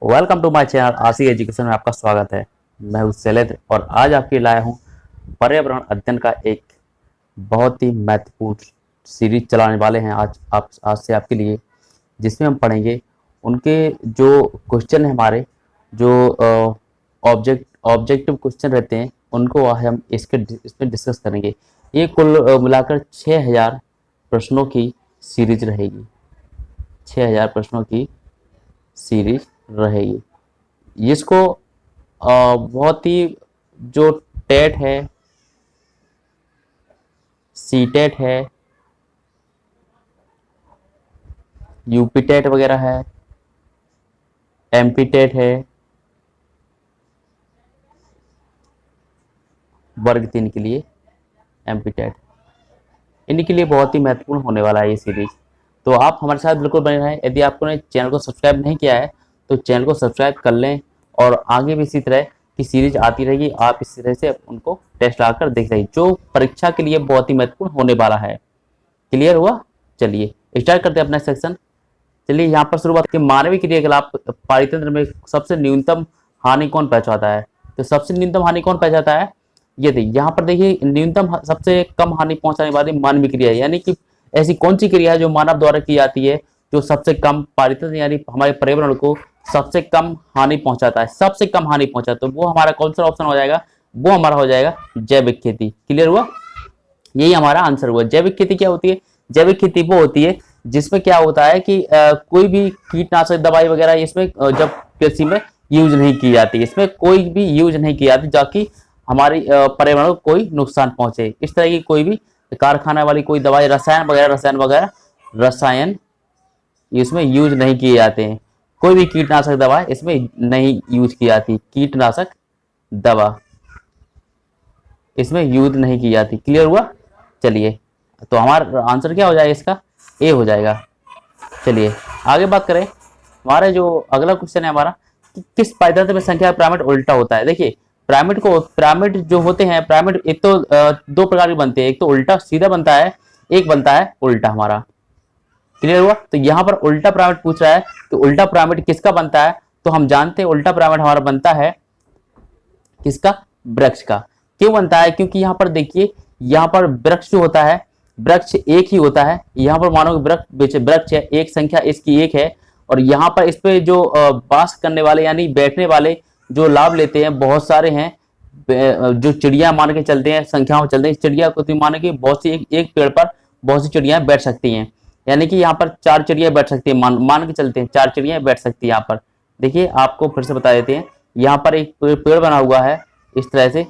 Welcome to my channel आशी education में आपका स्वागत है। मैं हूं शैलेंद्र और आज आपके लिए लाया हूं पर्यावरण अध्ययन का एक बहुत ही महत्वपूर्ण सीरीज चलाने वाले हैं आज से आपके लिए, जिसमें हम पढ़ेंगे उनके जो क्वेश्चन है हमारे जो ऑब्जेक्टिव क्वेश्चन रहते हैं उनको हम इसमें डिस्कस करेंगे। ये कुल मिलाकर 6000 प्रश्नों की सीरीज रहेगी। 6000 प्रश्नों की सीरीज रहेगी, जिसको बहुत ही जो टेट है, सी टेट है, यूपी टेट वगैरह है, एमपी टेट है, वर्ग 3 के लिए एमपी टेट, इन्हीं के लिए बहुत ही महत्वपूर्ण होने वाला है ये सीरीज। तो आप हमारे साथ बिल्कुल बने रहें। यदि आपने चैनल को सब्सक्राइब नहीं किया है तो चैनल को सब्सक्राइब कर लें और आगे भी इसी तरह की सीरीज आती रहेगी। आप इसी तरह से उनको टेस्ट लाकर देख रहे जो परीक्षा के लिए बहुत ही महत्वपूर्ण होने वाला है। क्लियर हुआ? चलिए स्टार्ट करते हैं अपना सेक्शन। चलिए यहाँ पर शुरुआत की मानवीय क्रियाकलाप पारितंत्र में सबसे न्यूनतम हानि कौन पहुंचाता है? तो सबसे न्यूनतम हानि कौन पहुंचाता है? ये देखिए यहाँ पर देखिए न्यूनतम सबसे कम हानि पहुंचाने वाली मानवीय क्रिया है, यानी कि ऐसी कौन सी क्रिया है जो मानव द्वारा की जाती है जो सबसे कम पारितंत्र यानी हमारे पर्यावरण को सबसे कम हानि पहुंचाता है, सबसे कम हानि पहुंचाता है। वो हमारा कौन सा ऑप्शन हो जाएगा? वो हमारा हो जाएगा जैविक खेती। क्लियर हुआ? यही हमारा आंसर हुआ। जैविक खेती क्या होती है? जैविक खेती वो होती है जिसमें क्या होता है कि कोई भी कीटनाशक दवाई वगैरह इसमें जब कृषि में यूज नहीं की जाती, इसमें कोई भी यूज नहीं की जाती ताकि हमारी पर्यावरण को कोई नुकसान पहुंचे। इस तरह की कोई भी कारखाना वाली कोई दवाई रसायन इसमें यूज नहीं किए जाते हैं। कोई भी कीटनाशक दवा इसमें नहीं यूज की जाती, कीटनाशक दवा इसमें यूज नहीं की जाती। क्लियर हुआ? चलिए तो हमारा आंसर क्या हो जाएगा? इसका ए हो जाएगा। चलिए आगे बात करें। हमारा जो अगला क्वेश्चन है हमारा कि किस पाइतंत्र में संख्या पिरामिड उल्टा होता है? देखिए पिरामिड जो होते हैं, पिरामिड एक तो दो प्रकार के बनते हैं, एक तो उल्टा सीधा बनता है, एक बनता है उल्टा हमारा। क्लियर हुआ? तो यहाँ पर उल्टा पिरामिड पूछ रहा है कि उल्टा पिरामिड किसका बनता है? तो हम जानते हैं उल्टा पिरामिड हमारा बनता है किसका? वृक्ष का। क्यों बनता है? क्योंकि यहाँ पर देखिए यहाँ पर वृक्ष जो होता है, वृक्ष एक ही होता है। यहाँ पर मानो वृक्ष है, एक संख्या इसकी एक है, और यहाँ पर इस पे जो वास करने वाले यानी बैठने वाले जो लाभ लेते हैं बहुत सारे हैं। जो चिड़िया मान के चलते हैं, संख्याओं चलते हैं, चिड़िया को मान के बहुत सी एक पेड़ पर बहुत सी चिड़िया बैठ सकती हैं, यानी कि यहाँ पर 4 चिड़िया बैठ सकती है। मान के चलते हैं 4 चिड़िया बैठ सकती है। यहाँ पर देखिए आपको फिर से बता देते हैं, यहाँ पर एक पेड़ बना हुआ है इस तरह से,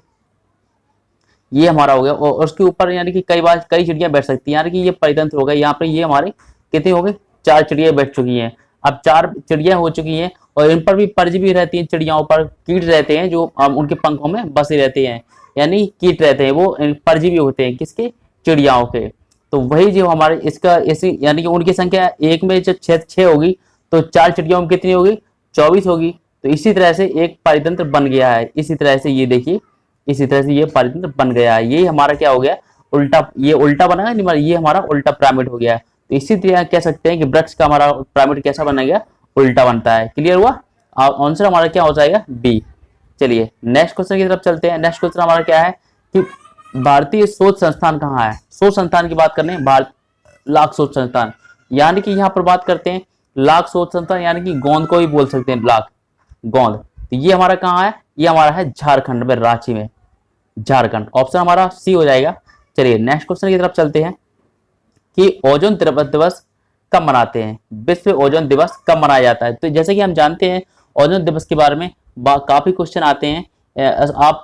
ये हमारा हो गया, और उसके ऊपर यानी कि कई चिड़िया बैठ सकती हैं, यानी कि ये परितंत्र हो गया। यहाँ पर ये हमारे कितने हो गए? 4 चिड़िया बैठ चुकी हैं। अब 4 चिड़िया हो चुकी हैं और इन पर भी परजीवी रहती हैं, चिड़ियाओं पर कीट रहते हैं जो उनके पंखों में बसे रहते हैं, यानी कीट रहते हैं, वो परजीवी होते हैं किसके? चिड़ियाओं के। तो वही जो हमारे इसका ऐसी यानी कि उनकी संख्या एक में जब 6 होगी तो 4 चिड़ियाओं में कितनी होगी? 24 होगी। तो इसी तरह से एक पारितंत्र बन गया है। इसी तरह से ये देखिए, इसी तरह से ये पारितंत्र बन गया है। ये हमारा क्या हो गया? उल्टा, ये उल्टा बना है, ये हमारा उल्टा पिरामिड हो गया है। तो इसी तरह कह सकते हैं कि वृक्ष का हमारा पिरामिड कैसा बना गया? उल्टा बनता है। क्लियर हुआ? आंसर हमारा क्या हो जाएगा? बी। चलिए नेक्स्ट क्वेश्चन की तरफ चलते हैं। नेक्स्ट क्वेश्चन हमारा क्या है कि भारतीय शोध संस्थान कहाँ है? शोध संस्थान की बात करने लाख शोध संस्थान, यानी कि यहाँ पर बात करते हैं लाख शोध संस्थान, यानी कि गोंद को ही बोल सकते हैं, लाख गोंद। तो ये हमारा कहाँ है? ये हमारा है झारखंड में, रांची में, झारखंड। ऑप्शन हमारा सी हो जाएगा। चलिए नेक्स्ट क्वेश्चन की तरफ चलते हैं कि ओजोन दिवस कब मनाते हैं? विश्व ओजोन दिवस कब मनाया जाता है? तो जैसे कि हम जानते हैं ओजोन दिवस के बारे में काफी क्वेश्चन आते हैं। आप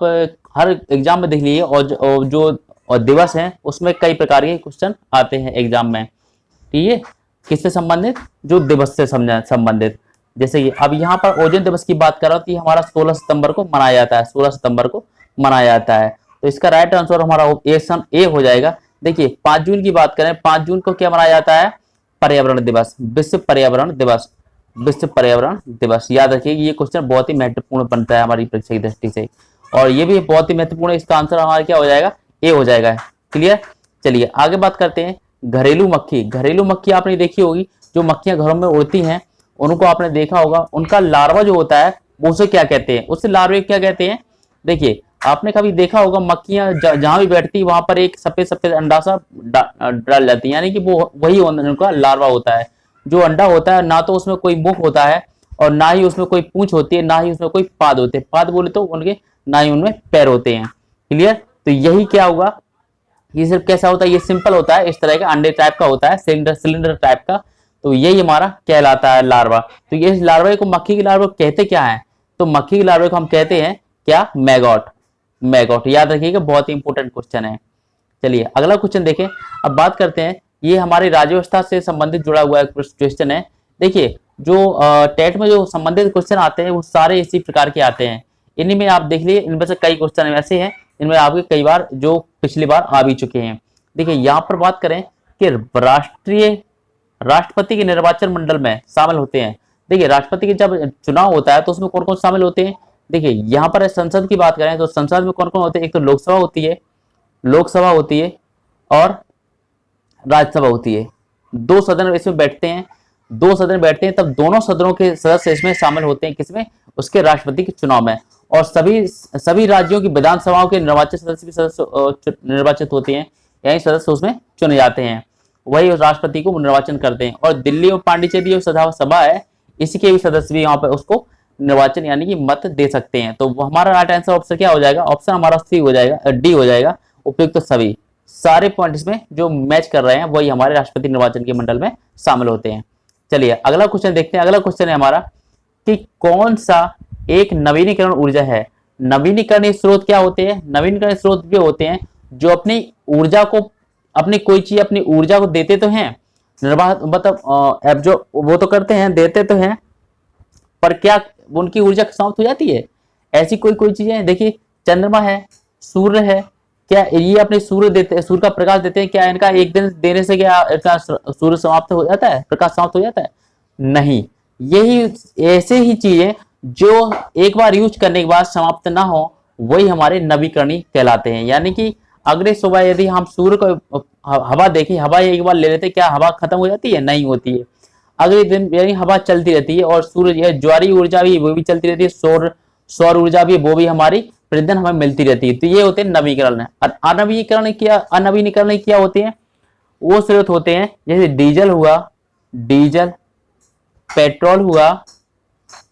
हर एग्जाम में देख लीजिए, और जो दिवस है उसमें कई प्रकार के क्वेश्चन आते हैं एग्जाम में। ठीक है, किससे संबंधित? जो दिवस से संबंधित। जैसे कि अब यहाँ पर ओजोन दिवस की बात कर रहा हूँ तो हमारा 16 सितंबर को मनाया जाता है, 16 सितंबर को मनाया जाता है। तो इसका राइट आंसर हमारा ऑप्शन ए हो जाएगा। देखिए 5 जून की बात करें, 5 जून को क्या मनाया जाता है? पर्यावरण दिवस, विश्व पर्यावरण दिवस, विश्व पर्यावरण दिवस। याद रखिए ये क्वेश्चन बहुत ही महत्वपूर्ण बनता है हमारी परीक्षा की दृष्टि से, और ये भी बहुत ही महत्वपूर्ण है। इसका आंसर हमारा क्या हो जाएगा? ए हो जाएगा। क्लियर? चलिए आगे बात करते हैं। घरेलू मक्खी, घरेलू मक्खी आपने देखी होगी, जो मक्खियां घरों में उड़ती हैं उनको आपने देखा होगा, उनका लार्वा जो होता है वो उसे क्या कहते हैं, उससे लार्वे क्या कहते हैं। देखिए आपने कभी देखा होगा मक्खियां जहां भी बैठती वहां पर एक सफेद सफेद अंडा सा डाल जाती है, यानी कि वो वही उनका लार्वा होता है। जो अंडा होता है ना तो उसमें कोई मुख होता है और ना ही उसमें कोई पूंछ होती है, ना ही उसमें कोई पाद होते हैं, पाद बोले तो उनके ना ही उनमें पैर होते हैं। क्लियर। तो यही क्या होगा, ये सिर्फ कैसा होता है, ये सिंपल होता है, इस तरह का अंडे टाइप का होता है, सिलेंडर सिलेंडर टाइप का। तो यही हमारा कहलाता है लार्वा। तो ये लार्वा को, मक्खी के लार्वा कहते क्या है, तो मक्खी के लार्वे को हम कहते हैं क्या, मैगॉट। मैगॉट याद रखिएगा, बहुत ही इंपॉर्टेंट क्वेश्चन है। चलिए अगला क्वेश्चन देखें। अब बात करते हैं, ये हमारी राज्य व्यवस्था से संबंधित जुड़ा हुआ क्वेश्चन है। देखिए जो टेट में जो संबंधित क्वेश्चन आते हैं वो सारे इसी प्रकार के आते हैं। इन्हीं में आप देख लीजिए, इनमें से कई क्वेश्चन ऐसे हैं इनमें आपके कई बार जो पिछली बार आ भी चुके हैं। देखिए यहाँ पर बात करें कि राष्ट्रपति के निर्वाचन मंडल में शामिल होते हैं। देखिए राष्ट्रपति के जब चुनाव होता है तो उसमें कौन कौन शामिल होते हैं। देखिए यहाँ पर संसद की बात करें तो संसद में कौन कौन होते हैं, एक तो लोकसभा होती है और राज्यसभा होती है। दो सदन इसमें बैठते हैं, तब दोनों सदनों के सदस्य इसमें शामिल होते हैं, किसमें, उसके राष्ट्रपति के चुनाव में। और सभी राज्यों की विधानसभाओं के निर्वाचित सदस्य भी निर्वाचित होते हैं, यानी सदस्य उसमें चुने जाते हैं, वही राष्ट्रपति को निर्वाचन करते हैं। और दिल्ली और पांडिचेरी जो सभा है इसके भी सदस्य भी यहाँ पे उसको निर्वाचन यानी कि मत दे सकते हैं। तो हमारा राइट आंसर ऑप्शन क्या हो जाएगा, ऑप्शन हमारा सी हो जाएगा, डी हो जाएगा, उपयुक्त तो सभी सारे पॉइंट्स में जो मैच कर रहे हैं वही हमारे राष्ट्रपति निर्वाचन के मंडल में शामिल होते हैं। चलिए अगला क्वेश्चन देखते हैं। अगला क्वेश्चन है हमारा कि कौन सा एक नवीनीकरण ऊर्जा है। नवीनीकरणीय स्रोत क्या होते हैं, नवीनीकरणीय स्रोत भी होते हैं जो अपनी ऊर्जा को, अपनी कोई चीज अपनी ऊर्जा को देते तो हैं, निर्वाह मतलब अब जो वो तो करते हैं, देते तो हैं, पर क्या उनकी ऊर्जा समाप्त हो जाती है। ऐसी कोई चीजें, देखिए चंद्रमा है, सूर्य है, क्या ये अपने सूर्य का प्रकाश देते हैं, क्या इनका एक दिन देने से क्या इनका सूर्य समाप्त हो जाता है, प्रकाश समाप्त हो जाता है, नहीं। यही ऐसे ही चीजें जो एक बार यूज करने के बाद समाप्त ना हो वही हमारे नवीकरणीय कहलाते हैं। यानी कि अगले सुबह यदि हम सूर्य को हवा देखें, हवा एक बार ले लेते, क्या हवा खत्म हो जाती है, नहीं होती है। अगले दिन यानी हवा चलती रहती है और सूर्य ज्वारीय ऊर्जा भी वो भी चलती रहती है, सौर ऊर्जा भी वो भी हमारी प्रतिदिन हमें मिलती रहती है। तो ये होते हैं नवीकरण। अनवीनीकरण क्या होते हैं, वो स्रोत होते हैं जैसे डीजल हुआ, पेट्रोल हुआ,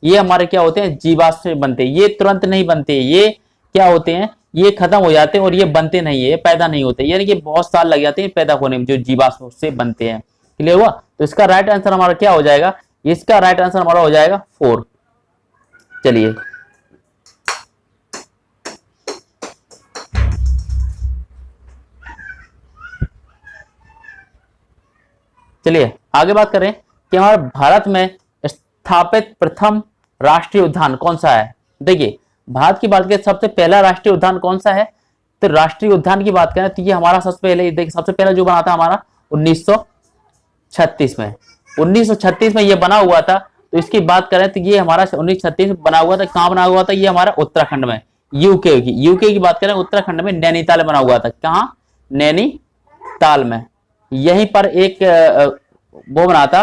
ये हमारे क्या होते हैं, जीवाश्म से बनते हैं। ये तुरंत नहीं बनते, ये क्या होते हैं, ये खत्म हो जाते हैं और ये बनते नहीं है, ये पैदा नहीं होते, यानी कि बहुत साल लग जाते हैं पैदा होने में, जो जीवाश्म से बनते हैं। क्लियर हुआ। तो इसका राइट आंसर हमारा क्या हो जाएगा, इसका राइट आंसर हमारा हो जाएगा 4। चलिए आगे बात करें कि हमारे भारत में स्थापित प्रथम राष्ट्रीय उद्यान कौन सा है। देखिए भारत की बात करें सबसे पहला राष्ट्रीय उद्यान कौन सा है, तो राष्ट्रीय उद्यान की बात करें तो ये हमारा सबसे पहला जो बना था हमारा 1936 में। 1936 में ये बना हुआ था। तो इसकी बात करें तो ये हमारा 1936 में बना हुआ था। कहां बना हुआ था, ये हमारा उत्तराखंड में, यूके की बात करें उत्तराखंड में नैनीताल बना हुआ था। कहां, नैनीताल में। यहीं पर एक वो बना था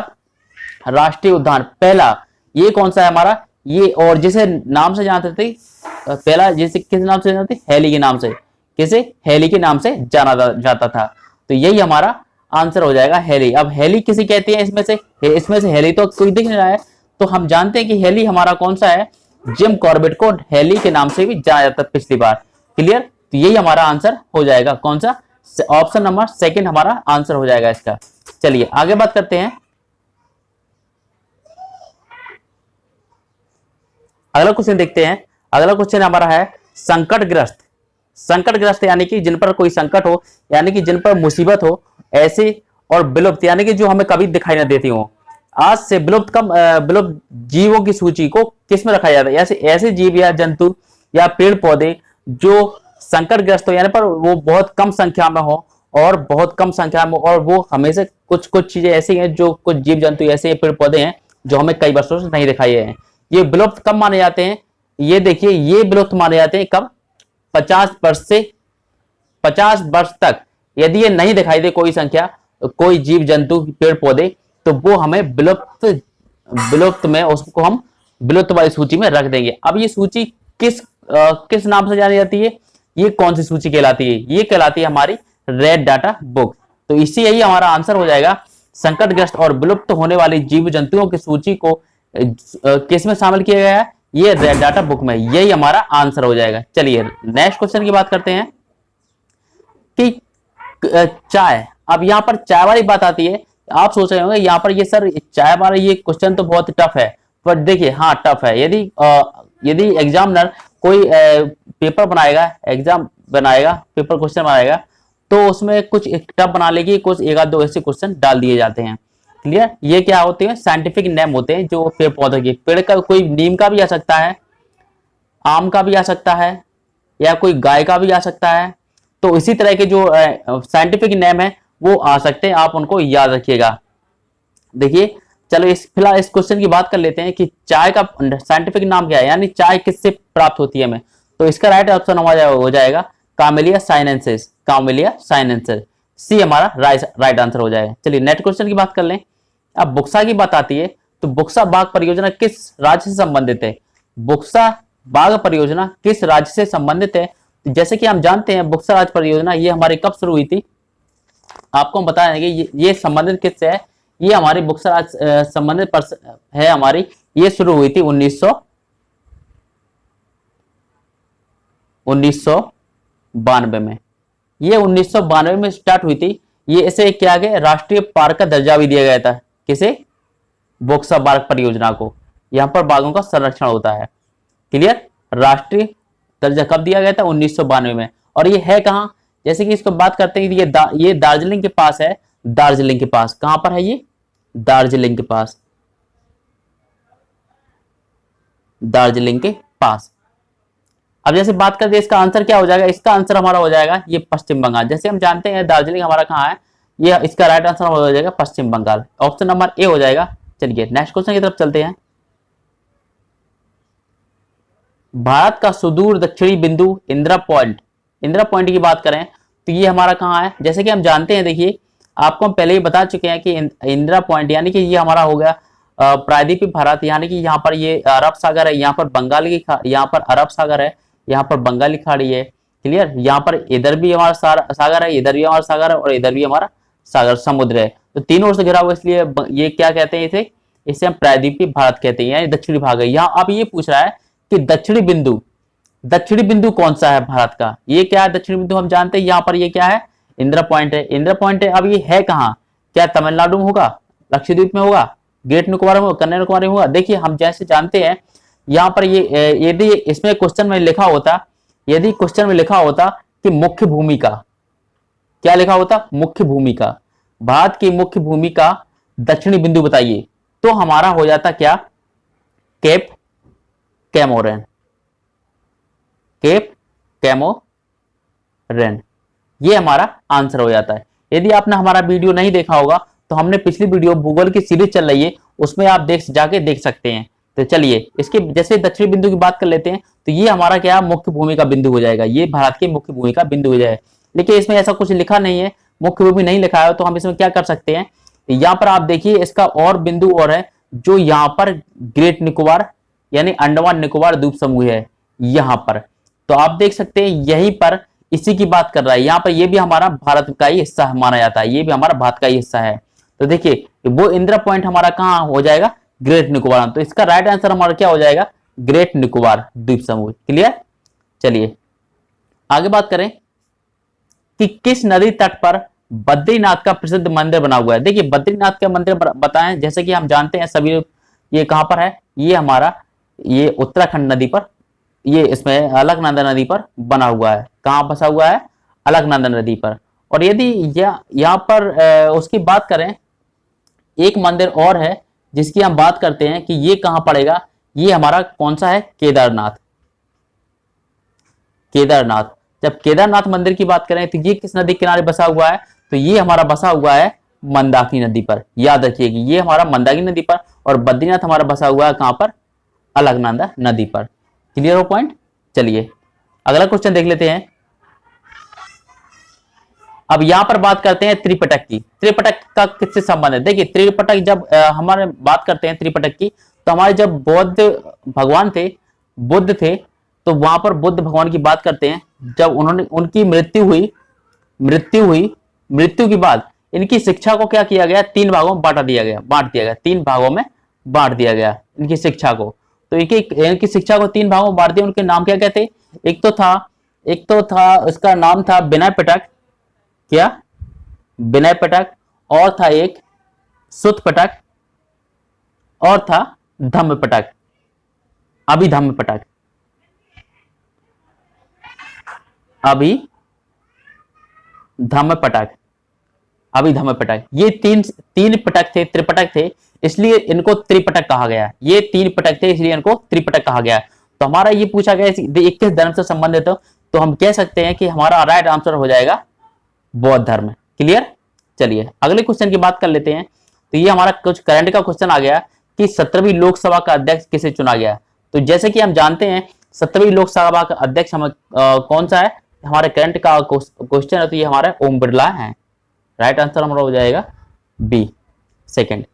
राष्ट्रीय उद्यान पहला। ये कौन सा है हमारा, ये, और जिसे नाम से जानते थे पहला, जिसे किस नाम से जानते, हेली के नाम से, किसे, हेली के नाम से जाना जाता था। तो यही हमारा आंसर हो जाएगा हेली। अब हेली किसे कहते हैं, इसमें से हेली तो कोई दिख नहीं रहा है, तो हम जानते हैं कि हेली हमारा कौन सा है, जिम कॉर्बेट को हेली के नाम से भी जाना जाता पिछली बार। क्लियर। तो यही हमारा आंसर हो जाएगा, कौन सा, ऑप्शन नंबर 2 हमारा आंसर हो जाएगा इसका। चलिए आगे बात करते हैं। अगला क्वेश्चन देखते हैं। अगला क्वेश्चन हमारा है संकटग्रस्त यानी कि जिन पर कोई संकट हो, यानी कि जिन पर मुसीबत हो, ऐसे, और विलुप्त यानी कि जो हमें कभी दिखाई न देती हो। आज से विलुप्त जीवों की सूची को किस में रखा जाता है, ऐसे जीव या जंतु या पेड़ पौधे जो संकटग्रस्त हो, यानी पर वो बहुत कम संख्या में हो, और वो हमेशा कुछ चीजें ऐसी हैं, जो कुछ जीव जंतु ऐसे पेड़ पौधे हैं जो हमें कई वर्षों से नहीं दिखाई हैं। ये विलुप्त कब माने जाते हैं, ये देखिए, ये विलुप्त माने जाते हैं कब, 50 वर्ष तक। यदि ये नहीं दिखाई दे कोई संख्या, कोई जीव जंतु पेड़ पौधे, तो वो हमें विलुप्त विलुप्त में उसको हम विलुप्त वाली सूची में रख देंगे। अब ये सूची किस नाम से जानी जाती है, ये कौन सी सूची कहलाती है, ये कहलाती है हमारी रेड डाटा बुक। तो इसी यही हमारा आंसर हो जाएगा, संकटग्रस्त और विलुप्त होने वाली जीव जंतुओं की सूची को किस में शामिल किया गया है, ये रेड डाटा बुक में, यही हमारा आंसर हो जाएगा। चलिए नेक्स्ट क्वेश्चन की बात करते हैं कि चाय। अब यहाँ पर चाय वाली बात आती है, आप सोच रहे होंगे यहाँ पर ये सर चाय वाला ये क्वेश्चन तो बहुत टफ है, पर देखिए हाँ टफ है। यदि एग्जामिनर कोई पेपर बनाएगा, एग्जाम बनाएगा, पेपर क्वेश्चन बनाएगा, तो उसमें कुछ टफ बना लेगी, कुछ एक आध दो ऐसे क्वेश्चन डाल दिए जाते हैं। क्लियर? ये क्या होते हैं, साइंटिफिक नेम होते हैं जो पेड़ पौधे के, पेड़ का कोई नीम का भी आ सकता है, आम का भी आ सकता है, या कोई गाय का भी आ सकता है। तो इसी तरह के जो साइंटिफिक नेम है वो आ सकते हैं, आप उनको याद रखिएगा। देखिए चलो फिलहाल इस क्वेश्चन की बात कर लेते हैं कि चाय का साइंटिफिक नाम क्या है, यानी चाय किससे प्राप्त होती है हमें। तो इसका राइट ऑप्शन हो जाएगा कामेलिया साइनेंसिस, कामेलिया साइनेंसिस, सी हमारा राइट आंसर हो जाएगा। चलिए नेक्स्ट क्वेश्चन की बात कर लें। अब बुक्सा की बात आती है, तो बुक्सा बाग परियोजना किस राज्य से संबंधित है, बुक्सा बाग परियोजना किस राज्य से संबंधित है। तो जैसे कि हम जानते हैं बुक्सा राज्य परियोजना ये हमारी कब शुरू हुई थी, आपको हम बताएंगे ये संबंधित किससे है, ये हमारी बुक्सा राज्य संबंधित है हमारी, ये शुरू हुई थी 1992 में, ये 1992 में स्टार्ट हुई थी। ये इसे क्या गया, राष्ट्रीय पार्क का दर्जा भी दिया गया था, किसे, बुक्सा बाग परियोजना को। यहां पर बाघों का संरक्षण होता है। क्लियर? राष्ट्रीय दर्जा कब दिया गया था, 1992 में। और ये है कहां, जैसे कि इसको बात करते हैं, ये दार्जिलिंग के पास है, दार्जिलिंग के पास, कहां पर है ये, दार्जिलिंग के पास, दार्जिलिंग के पास। अब जैसे बात करते हैं इसका आंसर क्या हो जाएगा, इसका आंसर हमारा हो जाएगा ये पश्चिम बंगाल। जैसे हम जानते हैं दार्जिलिंग हमारा कहाँ है, ये इसका राइट आंसर हो जाएगा पश्चिम बंगाल, ऑप्शन नंबर ए हो जाएगा। चलिए नेक्स्ट क्वेश्चन की तरफ चलते हैं। भारत का सुदूर दक्षिणी बिंदु इंदिरा पॉइंट, इंदिरा पॉइंट की बात करें तो ये हमारा कहाँ है, जैसे कि हम जानते हैं, देखिए आपको हम पहले ही बता चुके हैं कि इंदिरा पॉइंट यानी कि ये हमारा हो गया प्रायद्वीपीय भारत, यानी कि यहाँ पर ये अरब सागर है, यहाँ पर बंगाल की, यहाँ पर अरब सागर है, यहाँ पर बंगाली खाड़ी है। क्लियर? यहाँ पर इधर भी हमारा सागर है, इधर भी हमारा सागर है, और इधर भी हमारा सागर समुद्र है। तो तीनों ओर से घिरा हुआ, इसलिए ये क्या कहते हैं, इसे हम प्रायद्वीपीय भारत कहते हैं, यानी दक्षिणी भाग है। यहाँ अब ये पूछ रहा है कि दक्षिणी बिंदु कौन सा है भारत का, ये क्या है दक्षिणी बिंदु, हम जानते हैं यहाँ पर ये क्या है, इंदिरा पॉइंट है, इंदिरा पॉइंट है। अब ये है कहाँ, क्या तमिलनाडु में होगा, लक्षद्वीप में होगा, ग्रेट निकोबार में होगा, कन्याकुमारी में होगा। देखिए हम जैसे जानते हैं यहाँ पर ये यदि इसमें क्वेश्चन में लिखा होता, यदि क्वेश्चन में लिखा होता कि मुख्य भूमिका, क्या लिखा होता, मुख्य भूमिका, भारत की मुख्य भूमिका दक्षिणी बिंदु बताइए, तो हमारा हो जाता क्या, केप कैमोरेन, केप कैमोरेन, ये हमारा आंसर हो जाता है। यदि आपने हमारा वीडियो नहीं देखा होगा तो हमने पिछली वीडियो भूगोल की सीरीज चल रही है, उसमें आप जाके देख सकते हैं। तो चलिए इसके जैसे दक्षिणी बिंदु की बात कर लेते हैं, तो ये हमारा क्या मुख्य भूमि का बिंदु हो जाएगा, ये भारत के मुख्य भूमि का बिंदु हो जाएगा। लेकिन इसमें ऐसा कुछ लिखा नहीं है, मुख्य भूमि नहीं लिखा है, तो हम इसमें क्या कर सकते हैं, यहाँ पर आप देखिए इसका और बिंदु और है, जो यहाँ पर ग्रेट निकोबार यानी अंडमान निकोबार द्वीप समूह है यहाँ पर। तो आप देख सकते हैं यहीं पर इसी की बात कर रहा है, यहाँ पर ये भी हमारा भारत का ही हिस्सा माना जाता है, ये भी हमारा भारत का ही हिस्सा है। तो देखिए वो इंदिरा पॉइंट हमारा कहाँ हो जाएगा, ग्रेट निकोबार। तो इसका राइट आंसर हमारा क्या हो जाएगा, ग्रेट निकोबार द्वीप समूह। क्लियर? चलिए आगे बात करें कि किस नदी तट पर बद्रीनाथ का प्रसिद्ध मंदिर बना हुआ है। देखिए बद्रीनाथ का मंदिर बताएं, जैसे कि हम जानते हैं सभी, ये कहां पर है, ये हमारा ये उत्तराखंड नदी पर, ये इसमें अलकनंदा नदी पर बना हुआ है। कहां बसा हुआ है, अलकनंदा नदी पर। और यदि यहाँ पर उसकी बात करें, एक मंदिर और है जिसकी हम बात करते हैं कि ये कहां पड़ेगा, ये हमारा कौन सा है, केदारनाथ। केदारनाथ, जब केदारनाथ मंदिर की बात करें तो ये किस नदी किनारे बसा हुआ है, तो ये हमारा बसा हुआ है मंदाकिनी नदी पर। याद रखिएगा ये हमारा मंदाकिनी नदी पर, और बद्रीनाथ हमारा बसा हुआ है कहां पर, अलकनंदा नदी पर। क्लियर हो पॉइंट? चलिए अगला क्वेश्चन देख लेते हैं। अब यहाँ पर बात करते हैं त्रिपिटक की। त्रिपिटक का किससे संबंध है? देखिए त्रिपिटक जब हमारे बात करते हैं त्रिपिटक की, तो हमारे जब बौद्ध भगवान थे, बुद्ध थे, तो वहां पर बुद्ध भगवान की बात करते हैं। जब उन्होंने उनकी मृत्यु के बाद इनकी शिक्षा को क्या किया गया? 3 भागों में बांट दिया गया 3 भागों में बांट दिया गया इनकी शिक्षा को। तो इनकी शिक्षा को 3 भागों में बांट दिया। उनके नाम क्या क्या थे? एक तो था उसका नाम था विनय पिटक। क्या? विनय पिटक। और था एक सुत पिटक, और था धम्म पिटक, अभिधम्म पिटक, अभिधम्म पिटक। ये तीन पिटक थे, त्रिपिटक थे, इसलिए इनको त्रिपिटक कहा गया। ये 3 पिटक थे इसलिए इनको त्रिपिटक कहा गया। तो हमारा ये पूछा गया 21 धर्म से संबंधित हो, तो हम कह सकते हैं कि हमारा राइट आंसर हो जाएगा बौद्ध धर्म। क्लियर? चलिए अगले क्वेश्चन की बात कर लेते हैं। तो ये हमारा कुछ करंट का क्वेश्चन आ गया कि 17वीं लोकसभा का अध्यक्ष किसे चुना गया। तो जैसे कि हम जानते हैं 17वीं लोकसभा का अध्यक्ष कौन सा है? हमारे करंट का क्वेश्चन है, तो ये हमारा ओम बिरला है। राइट आंसर हमारा हो जाएगा बी, सेकंड।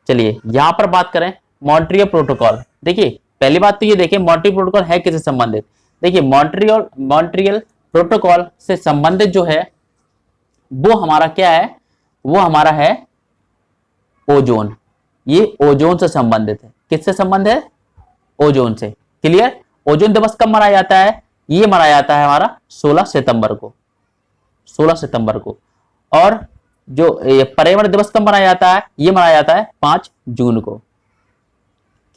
चलिए यहां पर बात करें मॉन्ट्रियल प्रोटोकॉल। देखिए पहली बात तो ये देखिए मॉन्ट्रियल प्रोटोकॉल है किससे संबंधित। देखिए मॉन्ट्रियल प्रोटोकॉल से संबंधित जो है वो हमारा क्या है? वो हमारा है ओजोन। ये ओजोन से संबंधित है। किससे संबंध है? ओजोन से। क्लियर? ओजोन दिवस कब मनाया जाता है? ये मनाया जाता है हमारा 16 सितंबर को। और जो पर्यावरण दिवस कब मनाया जाता है? ये मनाया जाता है 5 जून को।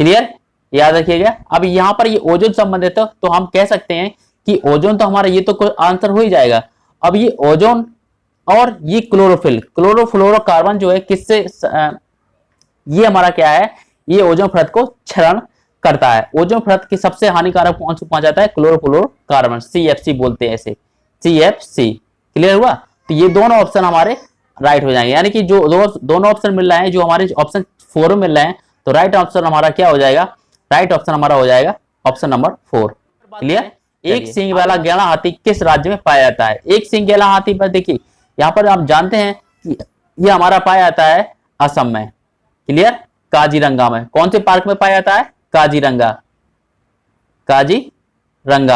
क्लियर? याद रखिएगा। अब यहां पर ये ओजोन संबंधित है, तो हम कह सकते हैं कि ओजोन तो हमारा ये तो कोई आंसर हो ही जाएगा। अब ये ओजोन और ये क्लोरोफ्लोरोकार्बन जो है किससे ये हमारा क्या है? ये ओजोन परत को क्षरण करता है। ओजोन परत की सबसे हानिकारक कौन सा पाया जाता है? क्लोरोफ्लोरोकार्बन, CFC बोलते हैं ऐसे, CFC। क्लियर हुआ? तो ये दोनों ऑप्शन हमारे राइट हो जाएंगे, यानी कि जो दोनों ऑप्शन मिल रहे हैं, जो हमारे ऑप्शन 4 में मिल रहे हैं, तो राइट ऑप्शन हमारा क्या हो जाएगा? राइट ऑप्शन हमारा हो जाएगा ऑप्शन नंबर 4। क्लियर? एक सींग वाला गैला हाथी किस राज्य में पाया जाता है? एक सींग गैला हाथी पर देखिए यहाँ पर आप जानते हैं कि ये हमारा पाया जाता है असम में। क्लियर? काजीरंगा में। कौन से पार्क में पाया जाता है? काजीरंगा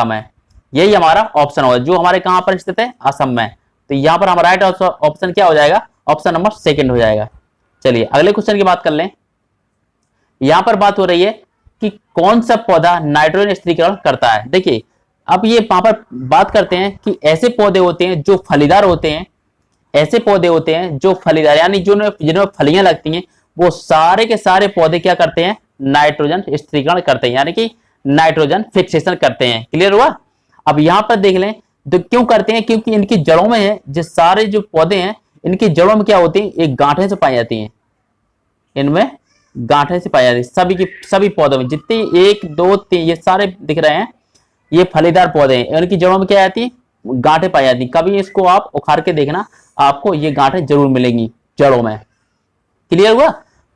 में। यही हमारा ऑप्शन होगा, जो हमारे कहां पर स्थित है? असम में। तो यहाँ पर हमारा राइट ऑप्शन क्या हो जाएगा? ऑप्शन नंबर 2 हो जाएगा। चलिए अगले क्वेश्चन की बात कर लें। यहां पर बात हो रही है कि कौन सा पौधा नाइट्रोजन स्थिरीकरण करता है। देखिए अब ये वहां पर बात करते हैं कि ऐसे पौधे होते हैं जो फलीदार होते हैं, ऐसे पौधे होते हैं जो फलीदार, यानी जिनमें फलियां लगती हैं, वो सारे के सारे पौधे क्या करते हैं? नाइट्रोजन स्थिरीकरण करते हैं, यानी कि नाइट्रोजन फिक्सेशन करते हैं। क्लियर हुआ? अब यहां पर देख लें तो क्यों करते हैं? क्योंकि इनकी जड़ों में है, जो सारे जो पौधे हैं इनकी जड़ों में क्या होती है? एक गांठें से पाई जाती हैं। इनमें गांठें से पाई जाती है सभी पौधों में, जितने 1 2 3 ये सारे दिख रहे हैं, ये फलीदार पौधे हैं। इनकी जड़ों में क्या आती है? गांठें पाई जाती हैं। कभी इसको आप उखाड़ के देखना, आपको ये गांठें जरूर मिलेंगी जड़ों में। क्लियर हुआ?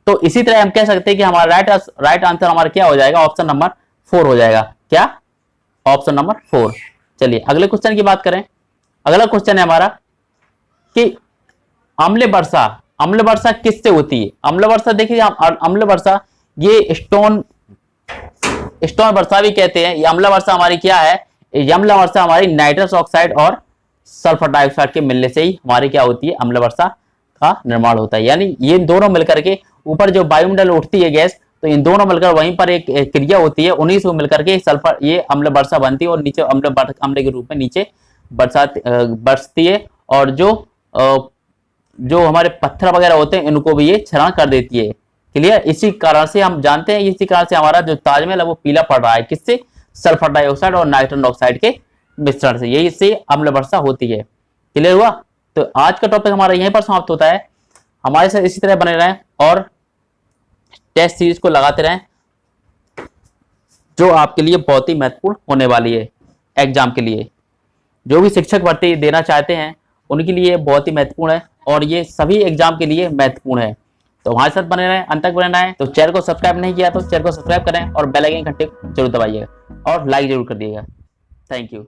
तो इसी तरह हम कह सकते हैं कि हमारा राइट आंसर हमारा क्या हो जाएगा? ऑप्शन नंबर 4 हो जाएगा। क्या? Option number 4। चलिए अगले क्वेश्चन की बात करें। अगला क्वेश्चन है हमारा कि अम्ल वर्षा किससे होती है? अम्ल वर्षा देखिए, अम्ल वर्षा ये स्टोन वर्षा भी कहते हैं। ये अम्ल वर्षा हमारी क्या है? ये अम्ल वर्षा हमारी नाइट्रस ऑक्साइड और सल्फर डाइऑक्साइड के मिलने से ही हमारी क्या होती है? अम्ल वर्षा का निर्माण होता है। यानी ये दोनों मिलकर के ऊपर जो वायुमंडल उठती है गैस, तो इन दोनों मिलकर वहीं पर एक क्रिया होती है, उन्हीं से मिलकर के सल्फर ये अम्ल वर्षा बनती है और नीचे अम्ल के रूप में नीचे बरसती है। और जो हमारे पत्थर वगैरह होते हैं इनको भी ये क्षरण कर देती है। क्लियर? इसी कारण से हम जानते हैं, इसी कारण से हमारा जो ताजमहल है वो पीला पड़ रहा है। किससे? सल्फर डाइऑक्साइड और नाइट्रोजन ऑक्साइड के मिश्रण से, यही से अम्ल वर्षा होती है। क्लियर हुआ? तो आज का टॉपिक हमारा यहीं पर समाप्त होता है। हमारे साथ इसी तरह बने रहें और टेस्ट सीरीज को लगाते रहें, जो आपके लिए बहुत ही महत्वपूर्ण होने वाली है एग्जाम के लिए। जो भी शिक्षक भर्ती देना चाहते हैं उनके लिए बहुत ही महत्वपूर्ण है और ये सभी एग्जाम के लिए महत्वपूर्ण है। तो हमारे साथ बने रहें, अंत तक बने रहें। तो चैनल को सब्सक्राइब नहीं किया तो चैनल को सब्सक्राइब करें और बेल आइकन घंटे जरूर दबाइएगा और लाइक जरूर कर दिएगा। Thank you.